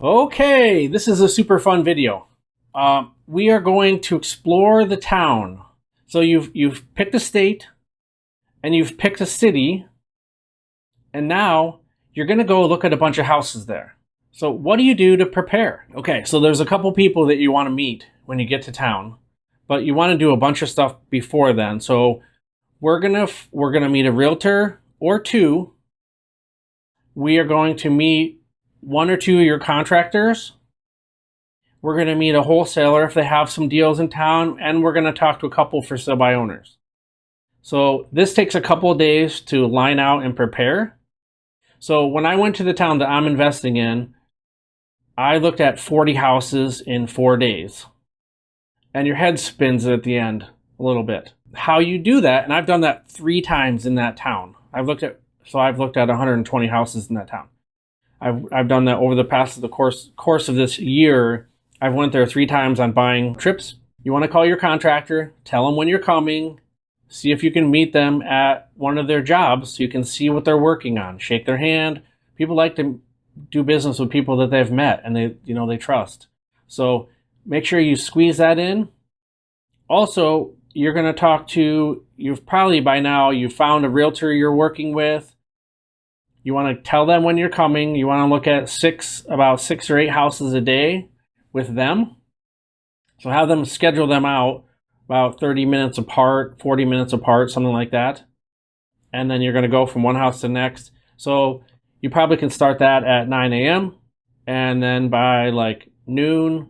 Okay, this is a super fun video. We are going to explore the town. So you've picked a state and you've picked a city, and now you're going to go look at a bunch of houses there. So what do you do to prepare? Okay, so there's a couple people that you want to meet when you get to town, but you want to do a bunch of stuff before then. So we're gonna meet a realtor or two. We are going to meet one or two of your contractors. We're going to meet a wholesaler if they have some deals in town, and we're going to talk to a couple for sale by owners. So this takes a couple of days to line out and prepare. So when I went to the town that I'm investing in, I looked at 40 houses in 4 days. And your head spins at the end a little bit. How you do that, and I've done that 3 times in that town. I've looked at 120 houses in that town. I've done that over the course of this year. I've went there 3 times on buying trips. You want to call your contractor, tell them when you're coming, see if you can meet them at one of their jobs so you can see what they're working on. Shake their hand. People like to do business with people that they've met and they trust. So make sure you squeeze that in. Also, you're going to talk to, you've probably by now, you found a realtor you're working with. You want to tell them when you're coming. You want to look at about 6 or 8 houses a day with them. So have them schedule them out about 30 minutes apart, 40 minutes apart, something like that. And then you're going to go from one house to the next. So you probably can start that at 9 a.m. And then by like noon,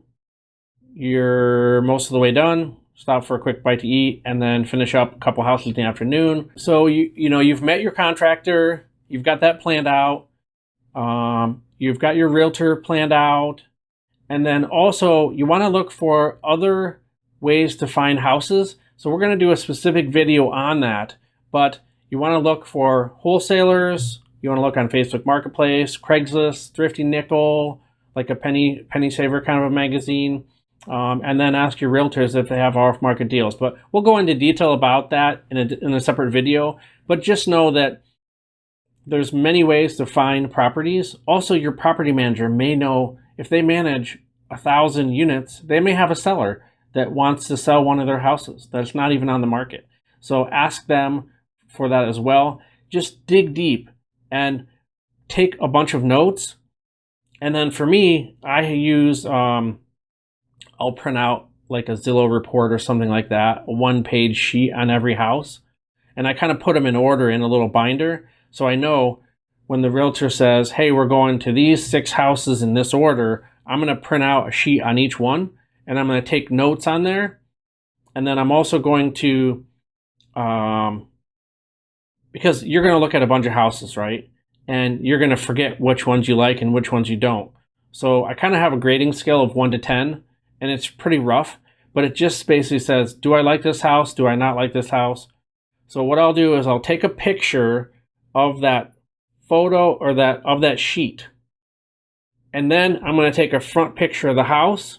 you're most of the way done. Stop for a quick bite to eat and then finish up a couple houses in the afternoon. So you've met your contractor. You've got that planned out. You've got your realtor planned out. And then also you want to look for other ways to find houses. So we're going to do a specific video on that. But you want to look for wholesalers. You want to look on Facebook Marketplace, Craigslist, Thrifty Nickel, like a penny saver kind of a magazine. And then ask your realtors if they have off-market deals. But we'll go into detail about that in a separate video. But just know that there's many ways to find properties. Also, your property manager may know if they manage 1,000 units, they may have a seller that wants to sell one of their houses that's not even on the market. So ask them for that as well. Just dig deep and take a bunch of notes. And then for me, I use, I'll print out like a Zillow report or something like that, a 1-page sheet on every house. And I kind of put them in order in a little binder. So I know when the realtor says, hey, we're going to these 6 houses in this order, I'm going to print out a sheet on each one, and I'm going to take notes on there. And then I'm also going to, because you're going to look at a bunch of houses, right? And you're going to forget which ones you like and which ones you don't. So I kind of have a grading scale of 1 to 10, and it's pretty rough, but it just basically says, do I like this house? Do I not like this house? So what I'll do is I'll take a picture of that photo or of that sheet. And then I'm going to take a front picture of the house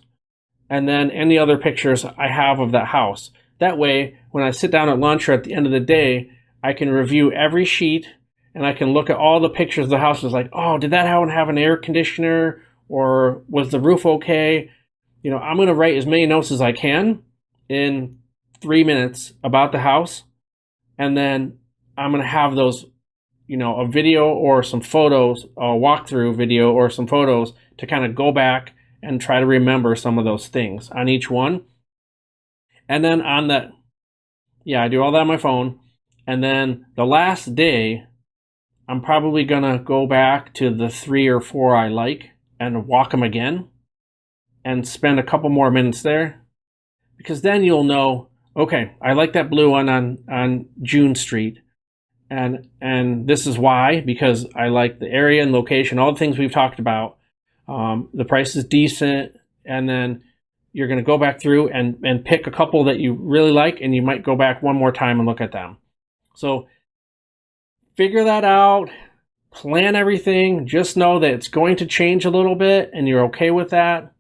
and then any other pictures I have of that house. That way, when I sit down at lunch or at the end of the day, I can review every sheet and I can look at all the pictures of the house. It's like, oh, did that one have an air conditioner? Or was the roof okay? I'm going to write as many notes as I can in 3 minutes about the house. And then I'm going to have those a video or some photos, a walkthrough video or some photos to kind of go back and try to remember some of those things on each one. And then on that, I do all that on my phone. And then the last day, I'm probably going to go back to the 3 or 4 I like and walk them again and spend a couple more minutes there. Because then you'll know, okay, I like that blue one on June Street. And this is why, because I like the area and location, all the things we've talked about. The price is decent, and then you're going to go back through and pick a couple that you really like, and you might go back one more time and look at them. So figure that out, plan everything. Just know that it's going to change a little bit, and you're okay with that.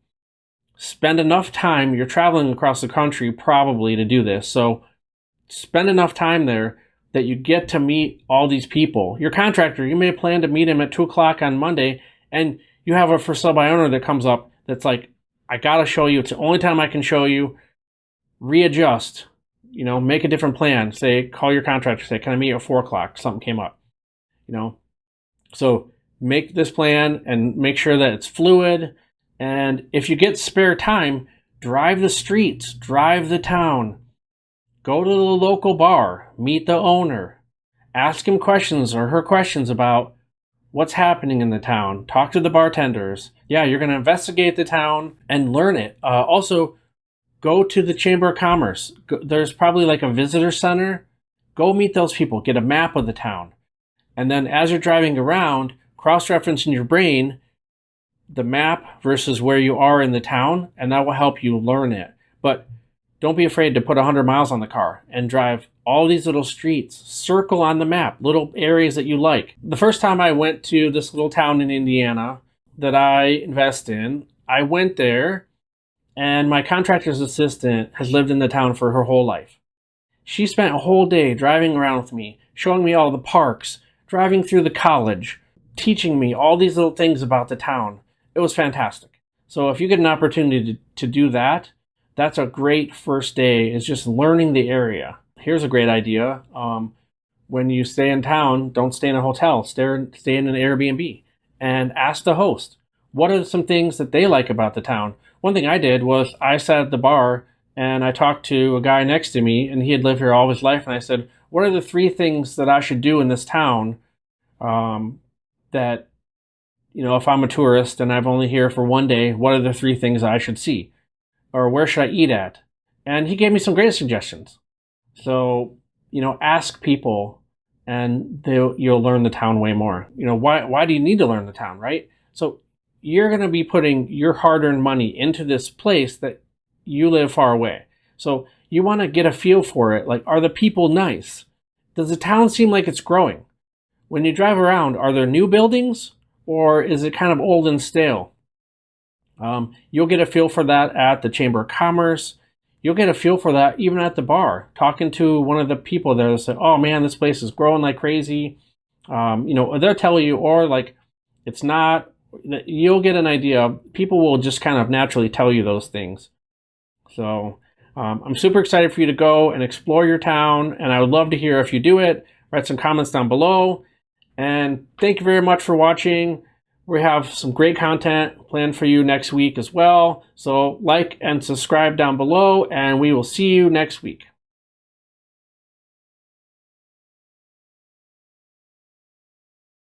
Spend enough time. You're traveling across the country probably to do this, so spend enough time there that you get to meet all these people. Your contractor, you may plan to meet him at 2 o'clock on Monday, and you have a for sale by owner that comes up that's like, I gotta show you. It's the only time I can show you. Readjust. Make a different plan. Say, call your contractor. Say, can I meet at 4 o'clock? Something came up. So make this plan and make sure that it's fluid. And if you get spare time, drive the streets, drive the town, go to the local bar, meet the owner, ask him questions or her questions about what's happening in the town. Talk to the bartenders. Yeah, you're going to investigate the town and learn it. Also, go to the Chamber of Commerce. There's probably like a visitor center. Go meet those people. Get a map of the town. And then as you're driving around, cross-reference in your brain the map versus where you are in the town, and that will help you learn it. But don't be afraid to put 100 miles on the car and drive all these little streets. Circle on the map, little areas that you like. The first time I went to this little town in Indiana that I invest in, I went there, and my contractor's assistant has lived in the town for her whole life. She spent a whole day driving around with me, showing me all the parks, driving through the college, teaching me all these little things about the town. It was fantastic. So if you get an opportunity to do that, that's a great first day, is just learning the area. Here's a great idea. When you stay in town, don't stay in a hotel. Stay in an Airbnb and ask the host, what are some things that they like about the town? One thing I did was I sat at the bar and I talked to a guy next to me, and he had lived here all his life. And I said, what are the 3 things that I should do in this town that, if I'm a tourist and I'm only here for one day, what are the 3 things I should see? Or where should I eat at? And he gave me some great suggestions. So, ask people and you'll learn the town way more. Why do you need to learn the town, right? So you're going to be putting your hard-earned money into this place that you live far away. So you want to get a feel for it. Like, are the people nice? Does the town seem like it's growing? When you drive around, are there new buildings or is it kind of old and stale? You'll get a feel for that at the Chamber of Commerce. You'll get a feel for that even at the bar, talking to one of the people there that say, oh man, this place is growing like crazy. They'll tell you, or like, it's not. You'll get an idea. People will just kind of naturally tell you those things. So I'm super excited for you to go and explore your town, and I would love to hear if you do it. Write some comments down below. And thank you very much for watching. We have some great content planned for you next week as well. So like and subscribe down below, and we will see you next week.